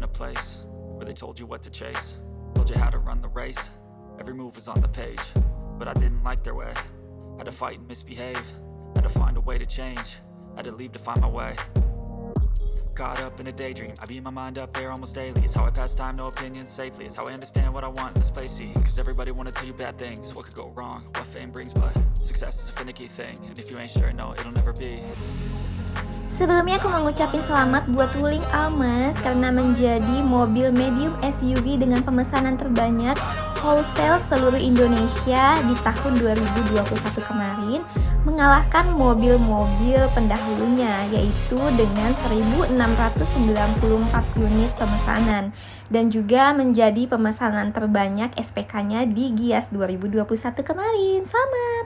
a place where they told you what to chase, told you how to run the race. Every move was on the page, but I didn't like their way. Had to fight and misbehave, had to find a way to change, had to leave to find my way. Caught up in a daydream, I beat my mind up there almost daily. It's how I pass time, no opinions safely. It's how I understand what I want in this place, see. Cause everybody wanna tell you bad things, what could go wrong, what fame brings. But success is a finicky thing, and if you ain't sure, no, it'll never be. Sebelumnya aku mau ngucapin selamat buat Wuling Almas karena menjadi mobil medium SUV dengan pemesanan terbanyak wholesale seluruh Indonesia di tahun 2021 kemarin, mengalahkan mobil-mobil pendahulunya yaitu dengan 1.694 unit pemesanan dan juga menjadi pemesanan terbanyak SPK-nya di Gias 2021 kemarin. Selamat!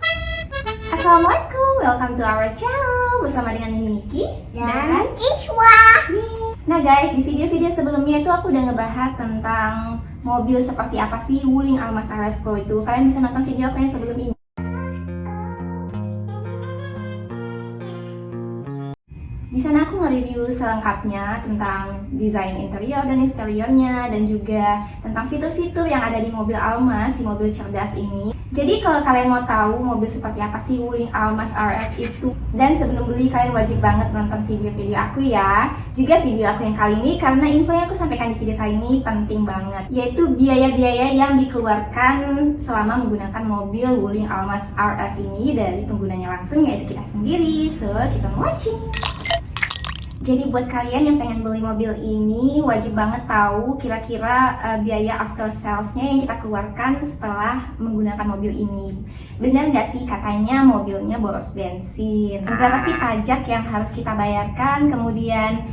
Assalamualaikum, welcome to our channel bersama dengan Mimi Niki dan Kishwa. Nah guys, di video-video sebelumnya itu aku udah ngebahas tentang mobil seperti apa sih Wuling Almas RS Pro itu. Kalian bisa nonton video aku yang sebelum ini. Di sana aku nge-review selengkapnya tentang desain interior dan eksteriornya dan juga tentang fitur-fitur yang ada di mobil Almas, si mobil cerdas ini. Jadi kalau kalian mau tahu mobil seperti apa sih Wuling Almas RS itu, dan sebelum beli kalian wajib banget nonton video-video aku ya. Juga video aku yang kali ini karena info yang aku sampaikan di video kali ini penting banget, yaitu biaya-biaya yang dikeluarkan selama menggunakan mobil Wuling Almas RS ini dari penggunanya langsung, yaitu kita sendiri. So, keep on watching. Jadi buat kalian yang pengen beli mobil ini wajib banget tahu kira-kira biaya after salesnya yang kita keluarkan setelah menggunakan mobil ini. Benar nggak sih katanya mobilnya boros bensin? Berapa sih pajak yang harus kita bayarkan? Kemudian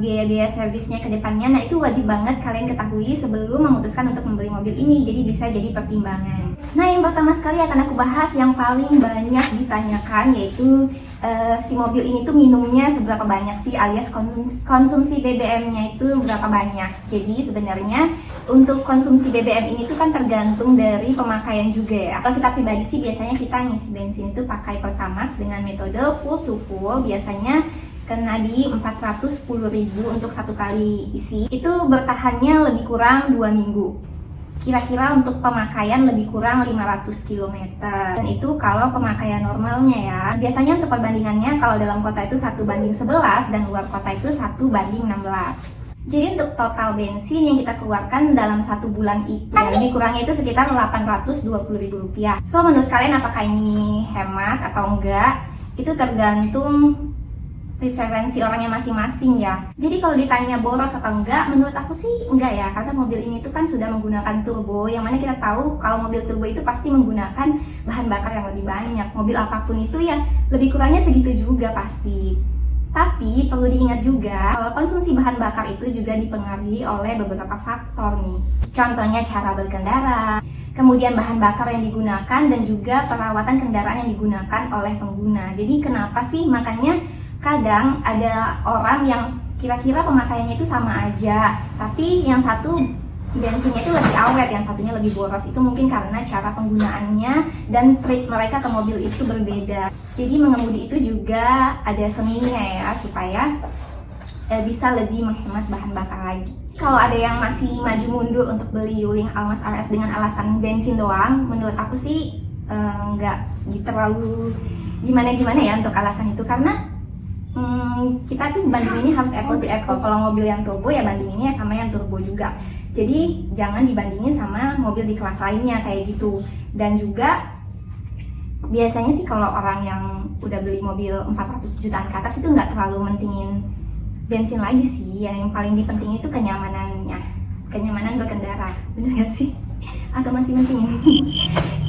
biaya-biaya servisnya ke depannya. Nah itu wajib banget kalian ketahui sebelum memutuskan untuk membeli mobil ini. Jadi bisa jadi pertimbangan. Nah yang pertama sekali akan aku bahas yang paling banyak ditanyakan, yaitu si mobil ini tuh minumnya seberapa banyak sih, alias konsumsi BBM-nya itu berapa banyak. Jadi sebenarnya untuk konsumsi BBM ini tuh kan tergantung dari pemakaian juga ya. Kalau kita pribadi sih biasanya kita ngisi bensin itu pakai Pertamax dengan metode full to full, biasanya kena di 410.000 untuk satu kali isi. Itu bertahannya lebih kurang 2 minggu. Kira-kira untuk pemakaian lebih kurang 500 km. Dan itu kalau pemakaian normalnya ya. Biasanya untuk perbandingannya kalau dalam kota itu 1:11 dan luar kota itu 1:16. Jadi untuk total bensin yang kita keluarkan dalam 1 bulan itu ya, lebih kurangnya itu sekitar Rp820.000. So menurut kalian apakah ini hemat atau enggak? Itu tergantung preferensi orangnya masing-masing ya. Jadi kalau ditanya boros atau enggak, menurut aku sih enggak ya, karena mobil ini tuh kan sudah menggunakan turbo, yang mana kita tahu kalau mobil turbo itu pasti menggunakan bahan bakar yang lebih banyak. Mobil apapun itu ya lebih kurangnya segitu juga pasti. Tapi perlu diingat juga kalau konsumsi bahan bakar itu juga dipengaruhi oleh beberapa faktor nih. Contohnya cara berkendara, kemudian bahan bakar yang digunakan, dan juga perawatan kendaraan yang digunakan oleh pengguna. Jadi kenapa sih makanya kadang ada orang yang kira-kira pemakaiannya itu sama aja, tapi yang satu bensinnya itu lebih awet, yang satunya lebih boros. Itu mungkin karena cara penggunaannya dan trik mereka ke mobil itu berbeda. Jadi mengemudi itu juga ada seninya ya, supaya bisa lebih menghemat bahan bakar lagi. Kalau ada yang masih maju mundur untuk beli Wuling Almas RS dengan alasan bensin doang, menurut aku sih nggak terlalu gimana-gimana ya untuk alasan itu, karena kita tuh bandinginnya harus apple to apple. Kalau mobil yang turbo ya bandinginnya sama yang turbo juga. Jadi jangan dibandingin sama mobil di kelas lainnya kayak gitu. Dan juga biasanya sih kalau orang yang udah beli mobil 400 jutaan ke atas itu nggak terlalu mentingin bensin lagi sih. Yang paling dipentingin itu kenyamanannya, kenyamanan berkendara. Bener gak sih? Atau masih mentingin?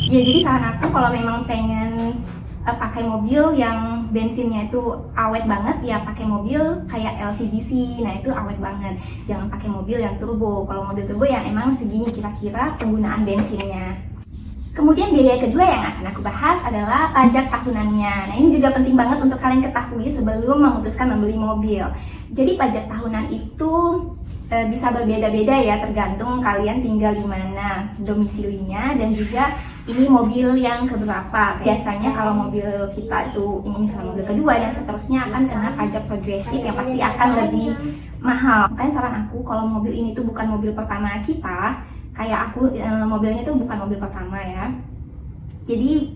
Ya jadi saran aku kalau memang pengen pakai mobil yang bensinnya itu awet banget ya pakai mobil kayak LCGC. Nah itu awet banget. Jangan pakai mobil yang turbo. Kalau mobil turbo yang emang segini kira-kira penggunaan bensinnya. Kemudian biaya kedua yang akan aku bahas adalah pajak tahunannya. Nah ini juga penting banget untuk kalian ketahui sebelum memutuskan membeli mobil. Jadi pajak tahunan itu bisa berbeda-beda ya, tergantung kalian tinggal di mana domisilinya, dan juga ini mobil yang keberapa. Biasanya kalau mobil kita itu ini misalnya mobil kedua dan seterusnya akan kena pajak progresif yang pasti akan lebih mahal. Makanya saran aku, kalau mobil ini tuh bukan mobil pertama kita, kayak aku mobilnya tuh bukan mobil pertama ya, jadi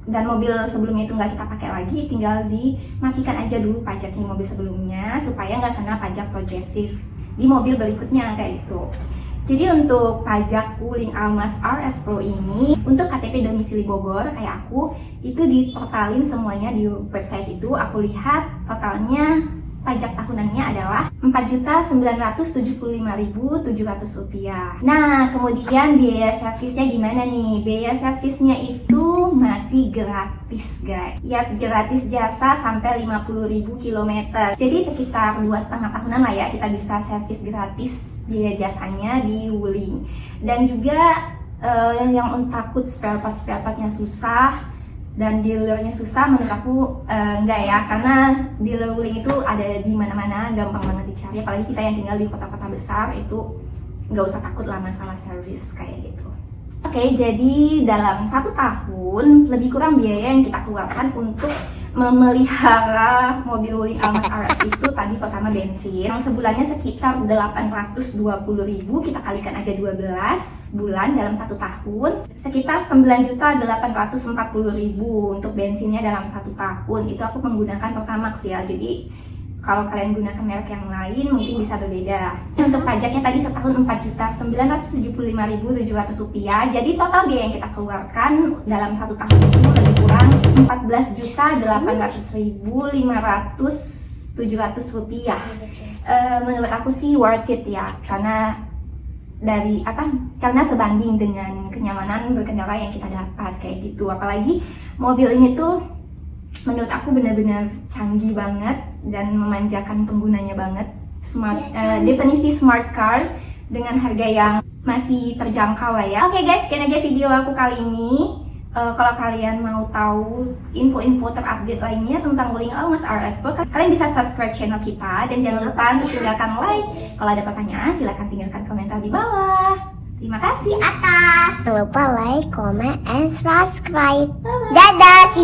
dan mobil sebelumnya itu nggak kita pakai lagi, tinggal dimatikan aja dulu pajaknya mobil sebelumnya supaya nggak kena pajak progresif di mobil berikutnya kayak gitu. Jadi untuk pajak Wuling Almas RS Pro ini, untuk KTP domisili Bogor kayak aku, itu ditotalin semuanya di website itu. Aku lihat totalnya pajak tahunannya adalah Rp4.975.700. Nah, kemudian biaya servisnya gimana nih? Biaya servisnya itu masih gratis, guys. Ya, gratis jasa sampai 50.000 km. Jadi sekitar 2,5 tahunan lah ya kita bisa servis gratis biaya jasanya di Wuling. Dan juga yang takut spare partnya susah dan dealernya susah, menurut aku enggak ya, karena dealer Wuling itu ada di mana-mana, gampang banget dicari. Apalagi kita yang tinggal di kota-kota besar itu nggak usah takut lah masalah service kayak gitu. Oke, jadi dalam 1 tahun lebih kurang biaya yang kita keluarkan untuk memelihara mobil Wuling Almas RS itu tadi pertama bensin yang sebulannya sekitar 820.000, kita kalikan aja 12 bulan dalam 1 tahun, sekitar 9.840.000 untuk bensinnya dalam 1 tahun. Itu aku menggunakan Pertamax ya, jadi kalau kalian gunakan merek yang lain mungkin bisa berbeda. Untuk pajaknya tadi setahun Rp4.975.700. Jadi total biaya yang kita keluarkan dalam 1 tahun itu lebih kurang Rp14.800.500 menurut aku sih worth it ya, karena karena sebanding dengan kenyamanan berkendara yang kita dapat kayak gitu. Apalagi mobil ini tuh menurut aku benar-benar canggih banget dan memanjakan penggunanya banget. Definisi smart car dengan harga yang masih terjangkau lah ya. Oke guys, sekian aja video aku kali ini. Kalau kalian mau tahu info-info terupdate lainnya tentang Wuling Almas RS Pro, kalian bisa subscribe channel kita dan jangan lupa untuk tinggalkan like. Kalau ada pertanyaan silahkan tinggalkan komentar di bawah. Terima kasih. Atas. Jangan lupa like, comment, and subscribe. Dadah.